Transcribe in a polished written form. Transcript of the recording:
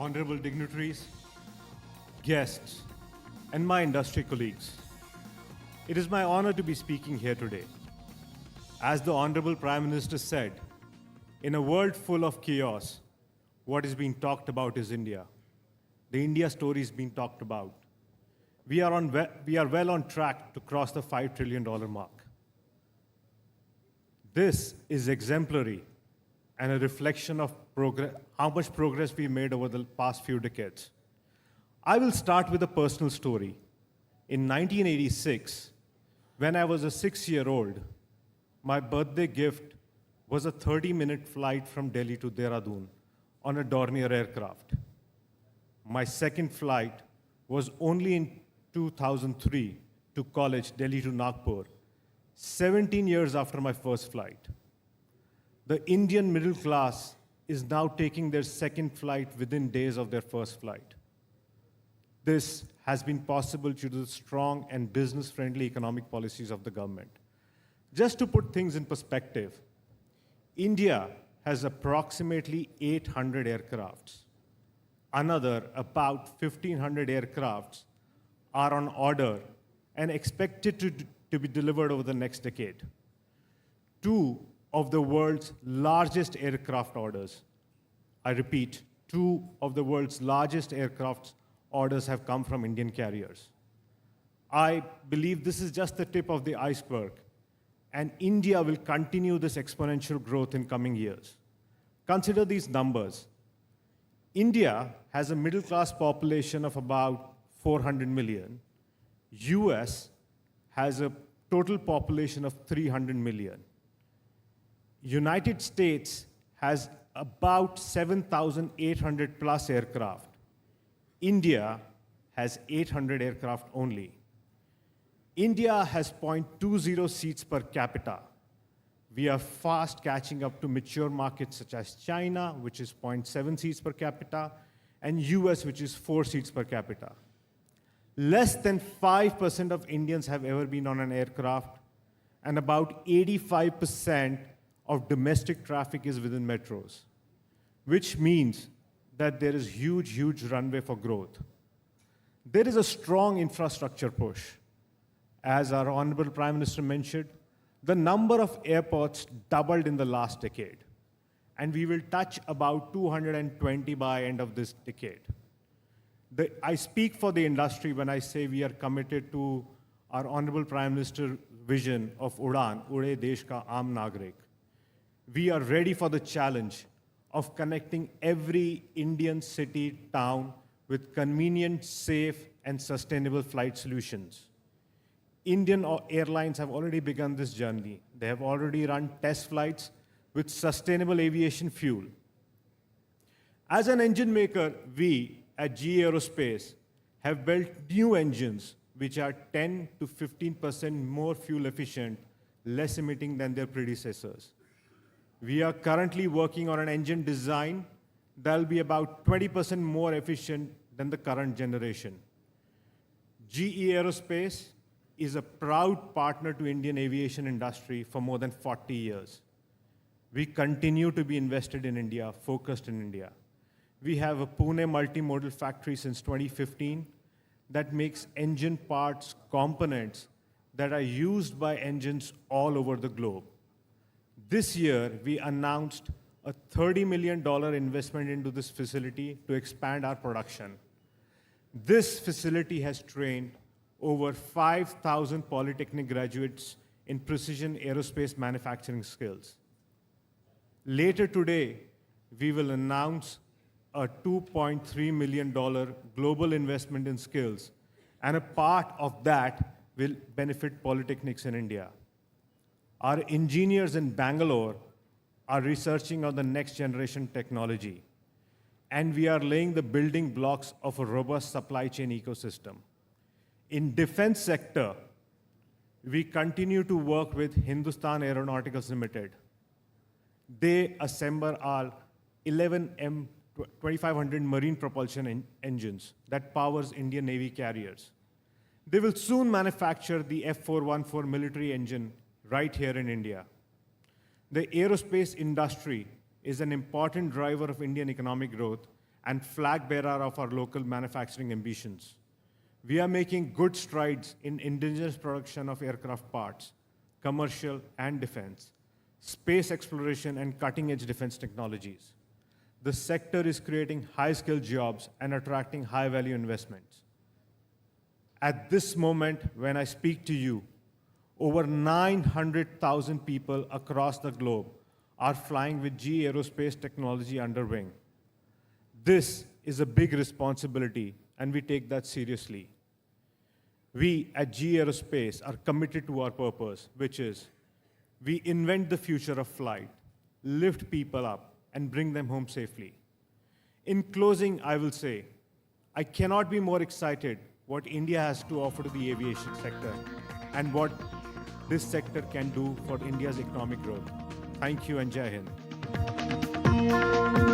honorable dignitaries, guests, and my industry colleagues. It is my honor to be speaking here today. As the Honorable Prime Minister said, in a world full of chaos, what is being talked about is India. The India story is being talked about. We are well on track to cross the $5 trillion mark. This is exemplary and a reflection of how much progress we made over the past few decades. I will start with a personal story. In 1986, when I was a 6-year-old, my birthday gift was a 30-minute flight from Delhi to Dehradun on a Dornier aircraft. My second flight was only in 2003 to college, Delhi to Nagpur, 17 years after my first flight. The Indian middle class is now taking their second flight within days of their first flight. This has been possible due to the strong and business-friendly economic policies of the government. Just to put things in perspective, India has approximately 800 aircrafts. Another about 1,500 aircrafts are on order and expected to be delivered over the next decade. Two of the world's largest aircraft orders, I repeat, two of the world's largest aircraft orders have come from Indian carriers. I believe this is just the tip of the iceberg, and India will continue this exponential growth in coming years. Consider these numbers. India has a middle-class population of about 400 million. US has a total population of 300 million. United States has about 7,800 plus aircraft. India has 800 aircraft only. India has 0.20 seats per capita. We are fast catching up to mature markets such as China, which is 0.7 seats per capita, and US, which is 4 seats per capita. Less than 5% of Indians have ever been on an aircraft, and about 85% of domestic traffic is within metros, which means that there is huge runway for growth. There is a strong infrastructure push. As our Honorable Prime Minister mentioned, the number of airports doubled in the last decade, and we will touch about 220 by end of this decade. I speak for the industry when I say we are committed to our Honorable Prime Minister vision of Udan, Ude Desh Ka Aam Nagrik. We are ready for the challenge of connecting every Indian city, town with convenient, safe, and sustainable flight solutions. Indian airlines have already begun this journey. They have already run test flights with sustainable aviation fuel. As an engine maker, we at GE Aerospace have built new engines which are 10 to 15% more fuel efficient, less emitting than their predecessors. We are currently working on an engine design that will be about 20% more efficient than the current generation. GE Aerospace is a proud partner to Indian aviation industry for more than 40 years. We continue to be invested in India, focused in India. We have a Pune multimodal factory since 2015 that makes engine parts, components that are used by engines all over the globe. This year, we announced a $30 million investment into this facility to expand our production. This facility has trained over 5,000 polytechnic graduates in precision aerospace manufacturing skills. Later today, we will announce a $2.3 million global investment in skills, and a part of that will benefit polytechnics in India. Our engineers in Bangalore are researching on the next generation technology, and we are laying the building blocks of a robust supply chain ecosystem. In defense sector, we continue to work with Hindustan Aeronautics Limited. They assemble our 11M 2500 marine propulsion engines that powers Indian Navy carriers. They will soon manufacture the F414 military engine right here in India. The aerospace industry is an important driver of Indian economic growth, and flag bearer of our local manufacturing ambitions. We are making good strides in indigenous production of aircraft parts, commercial and defense, space exploration and cutting-edge defense technologies. The sector is creating high-skilled jobs and attracting high-value investments. At this moment, when I speak to you, over 900,000 people across the globe are flying with GE Aerospace technology under wing. This is a big responsibility, and we take that seriously. We at GE Aerospace are committed to our purpose, which is we invent the future of flight, lift people up, and bring them home safely. In closing, I will say, I cannot be more excited what India has to offer to the aviation sector and what this sector can do for India's economic growth. Thank you and Jai Hind.